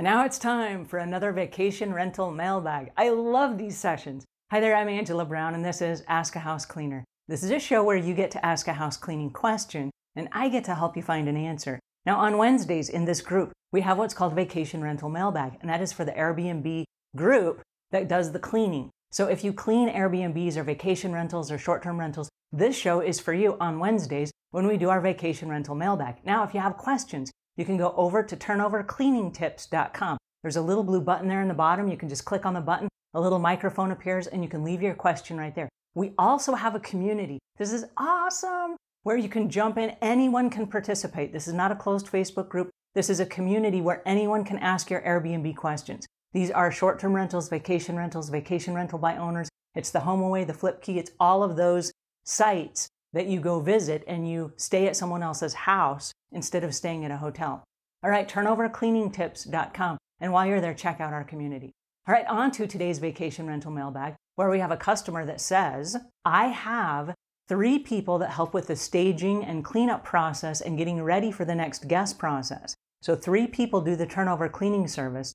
And now it's time for another Vacation Rental Mailbag. I love these sessions. Hi there, I'm Angela Brown, and this is Ask a House Cleaner. This is a show where you get to ask a house cleaning question, and I get to help you find an answer. Now, on Wednesdays in this group, we have what's called Vacation Rental Mailbag, and that is for the Airbnb group that does the cleaning. So if you clean Airbnbs or vacation rentals or short-term rentals, this show is for you on Wednesdays when we do our Vacation Rental Mailbag. Now, if you have questions, you can go over to turnovercleaningtips.com. There's a little blue button there in the bottom. You can just click on the button. A little microphone appears and you can leave your question right there. We also have a community. This is awesome, where you can jump in. Anyone can participate. This is not a closed Facebook group. This is a community where anyone can ask your Airbnb questions. These are short-term rentals, vacation rental by owners. It's the HomeAway, the Flip Key. It's all of those sites that you go visit and you stay at someone else's house instead of staying at a hotel. All right, turnovercleaningtips.com. And while you're there, check out our community. All right, on to today's Vacation Rental Mailbag, where we have a customer that says, I have 3 people that help with the staging and cleanup process and getting ready for the next guest process. So 3 people do the turnover cleaning service.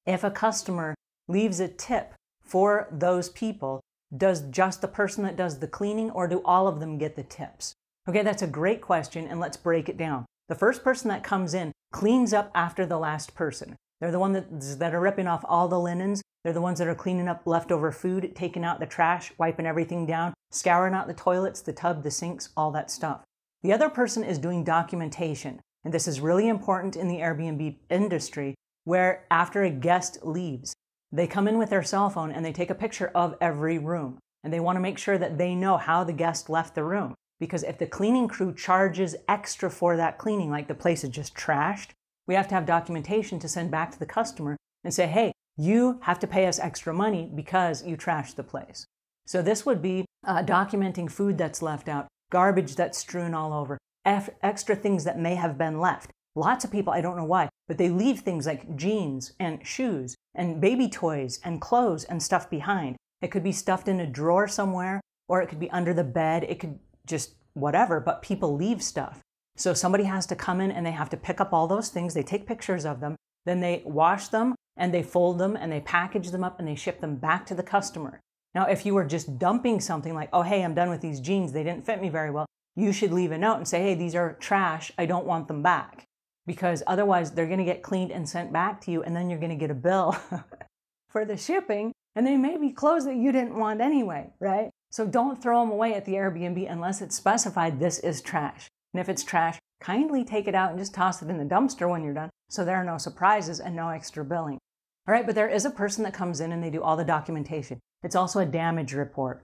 If a customer leaves a tip for those people, does just the person that does the cleaning, or do all of them get the tips? Okay, that's a great question, and let's break it down. The first person that comes in cleans up after the last person. They're the ones that are ripping off all the linens. They're the ones that are cleaning up leftover food, taking out the trash, wiping everything down, scouring out the toilets, the tub, the sinks, all that stuff. The other person is doing documentation, and this is really important in the Airbnb industry, where after a guest leaves, they come in with their cell phone and they take a picture of every room. And they want to make sure that they know how the guest left the room. Because if the cleaning crew charges extra for that cleaning, like the place is just trashed, we have to have documentation to send back to the customer and say, hey, you have to pay us extra money because you trashed the place. So this would be documenting food that's left out, garbage that's strewn all over, extra things that may have been left. Lots of people, I don't know why, but they leave things like jeans and shoes and baby toys and clothes and stuff behind. It could be stuffed in a drawer somewhere, or it could be under the bed. It could just whatever, but people leave stuff. So somebody has to come in and they have to pick up all those things. They take pictures of them, then they wash them and they fold them and they package them up and they ship them back to the customer. Now, if you were just dumping something like, oh, hey, I'm done with these jeans, they didn't fit me very well, you should leave a note and say, hey, these are trash, I don't want them back. Because otherwise they're going to get cleaned and sent back to you, and then you're going to get a bill for the shipping, and they may be clothes that you didn't want anyway, right? So don't throw them away at the Airbnb unless it's specified this is trash. And if it's trash, kindly take it out and just toss it in the dumpster when you're done, so there are no surprises and no extra billing. All right, but there is a person that comes in and they do all the documentation. It's also a damage report.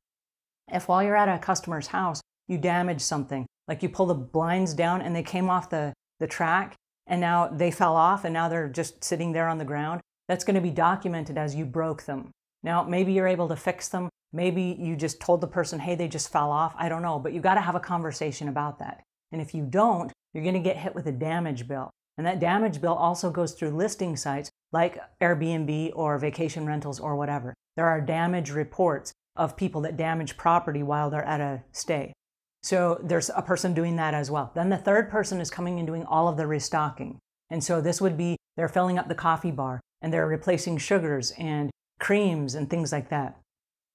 If while you're at a customer's house, you damage something, like you pull the blinds down and they came off the track, and now they fell off and now they're just sitting there on the ground, that's going to be documented as you broke them. Now, maybe you're able to fix them. Maybe you just told the person, hey, they just fell off. I don't know, but you got to have a conversation about that. And if you don't, you're going to get hit with a damage bill. And that damage bill also goes through listing sites like Airbnb or vacation rentals or whatever. There are damage reports of people that damage property while they're at a stay. So there's a person doing that as well. Then the third person is coming and doing all of the restocking. And so this would be, they're filling up the coffee bar and they're replacing sugars and creams and things like that.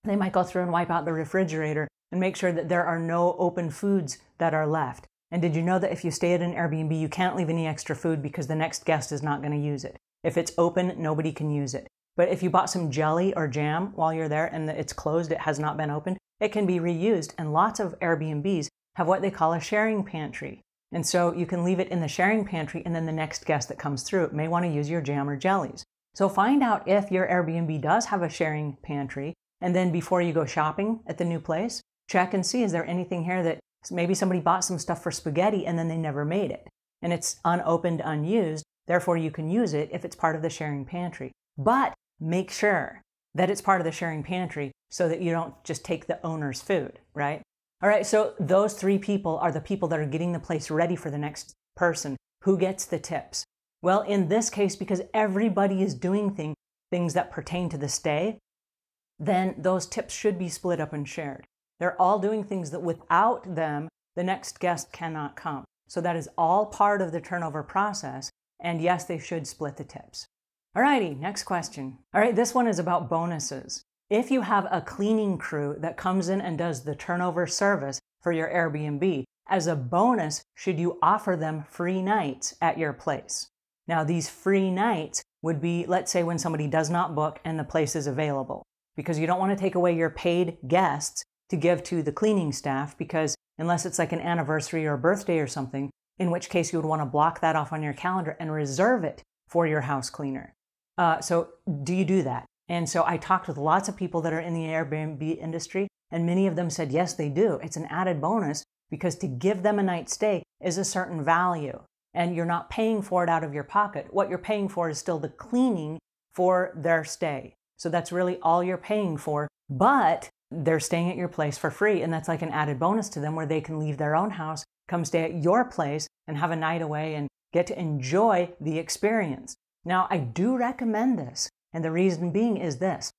They might go through and wipe out the refrigerator and make sure that there are no open foods that are left. And did you know that if you stay at an Airbnb, you can't leave any extra food because the next guest is not going to use it? If it's open, nobody can use it. But if you bought some jelly or jam while you're there and it's closed, it has not been opened, it can be reused. And lots of Airbnbs have what they call a sharing pantry. And so you can leave it in the sharing pantry, and then the next guest that comes through may want to use your jam or jellies. So find out if your Airbnb does have a sharing pantry. And then before you go shopping at the new place, check and see, is there anything here that maybe somebody bought some stuff for spaghetti and then they never made it. And it's unopened, unused. Therefore, you can use it if it's part of the sharing pantry. But make sure that it's part of the sharing pantry so that you don't just take the owner's food, right? All right, so those 3 people are the people that are getting the place ready for the next person. Who gets the tips? Well, in this case, because everybody is doing things that pertain to the stay, then those tips should be split up and shared. They're all doing things that without them, the next guest cannot come. So that is all part of the turnover process. And yes, they should split the tips. Alrighty, next question. All right, this one is about bonuses. If you have a cleaning crew that comes in and does the turnover service for your Airbnb, as a bonus, should you offer them free nights at your place? Now, these free nights would be, let's say, when somebody does not book and the place is available, because you don't want to take away your paid guests to give to the cleaning staff, because unless it's like an anniversary or a birthday or something, in which case you would want to block that off on your calendar and reserve it for your house cleaner. So do you do that? And so I talked with lots of people that are in the Airbnb industry, and many of them said, yes, they do. It's an added bonus because to give them a night's stay is a certain value, and you're not paying for it out of your pocket. What you're paying for is still the cleaning for their stay. So that's really all you're paying for, but they're staying at your place for free, and that's like an added bonus to them where they can leave their own house, come stay at your place, and have a night away and get to enjoy the experience. Now, I do recommend this, and the reason being is this.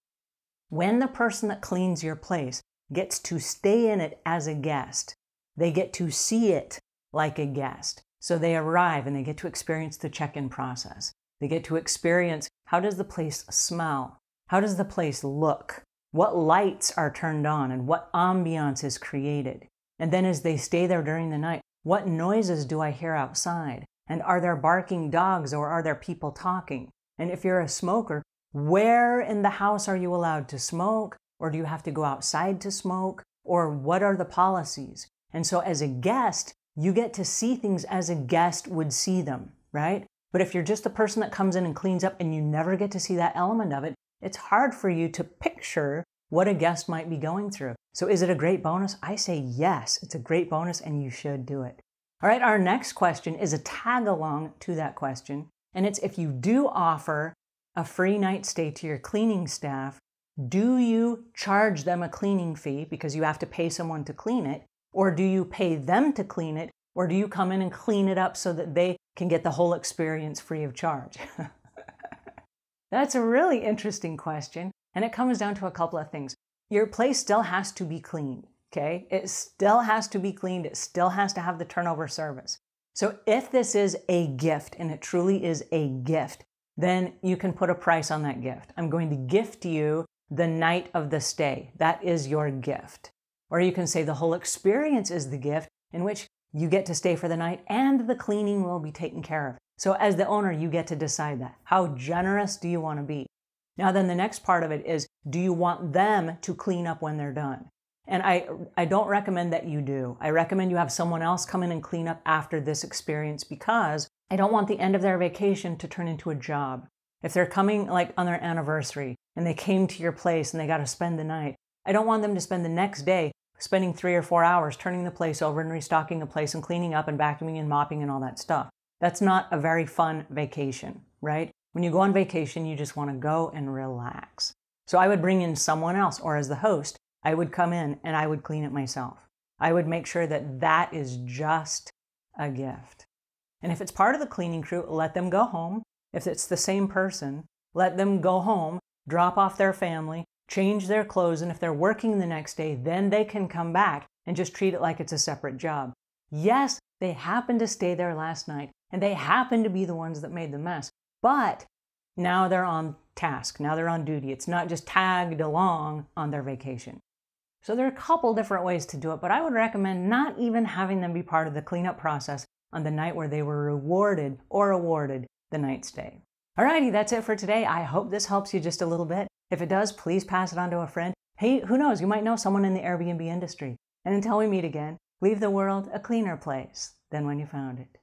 When the person that cleans your place gets to stay in it as a guest, they get to see it like a guest. So they arrive and they get to experience the check-in process. They get to experience, how does the place smell? How does the place look? What lights are turned on and what ambiance is created? And then as they stay there during the night, what noises do I hear outside? And are there barking dogs or are there people talking? And if you're a smoker, where in the house are you allowed to smoke? Or do you have to go outside to smoke? Or what are the policies? And so as a guest, you get to see things as a guest would see them, right? But if you're just the person that comes in and cleans up and you never get to see that element of it, it's hard for you to picture what a guest might be going through. So is it a great bonus? I say yes, it's a great bonus and you should do it. All right, our next question is a tag along to that question. And it's, if you do offer a free night stay to your cleaning staff, do you charge them a cleaning fee because you have to pay someone to clean it? Or do you pay them to clean it? Or do you come in and clean it up so that they can get the whole experience free of charge? That's a really interesting question. And it comes down to a couple of things. Your place still has to be cleaned, okay? It still has to be cleaned. It still has to have the turnover service. So if this is a gift, and it truly is a gift, then you can put a price on that gift. I'm going to gift you the night of the stay. That is your gift. Or you can say the whole experience is the gift, in which you get to stay for the night and the cleaning will be taken care of. So as the owner, you get to decide that. How generous do you want to be? Now then the next part of it is, do you want them to clean up when they're done? And I don't recommend that you do. I recommend you have someone else come in and clean up after this experience, because I don't want the end of their vacation to turn into a job. If they're coming like on their anniversary and they came to your place and they got to spend the night, I don't want them to spend the next day spending 3 or 4 hours turning the place over and restocking the place and cleaning up and vacuuming and mopping and all that stuff. That's not a very fun vacation, right? When you go on vacation, you just want to go and relax. So I would bring in someone else, or as the host, I would come in and I would clean it myself. I would make sure that that is just a gift. And if it's part of the cleaning crew, let them go home. If it's the same person, let them go home, drop off their family, change their clothes, and if they're working the next day, then they can come back and just treat it like it's a separate job. Yes, they happened to stay there last night, and they happen to be the ones that made the mess, but now they're on task, now they're on duty. It's not just tagged along on their vacation. So there are a couple different ways to do it, but I would recommend not even having them be part of the cleanup process on the night where they were rewarded or awarded the night stay. Alrighty, that's it for today. I hope this helps you just a little bit. If it does, please pass it on to a friend. Hey, who knows, you might know someone in the Airbnb industry. And until we meet again, leave the world a cleaner place than when you found it.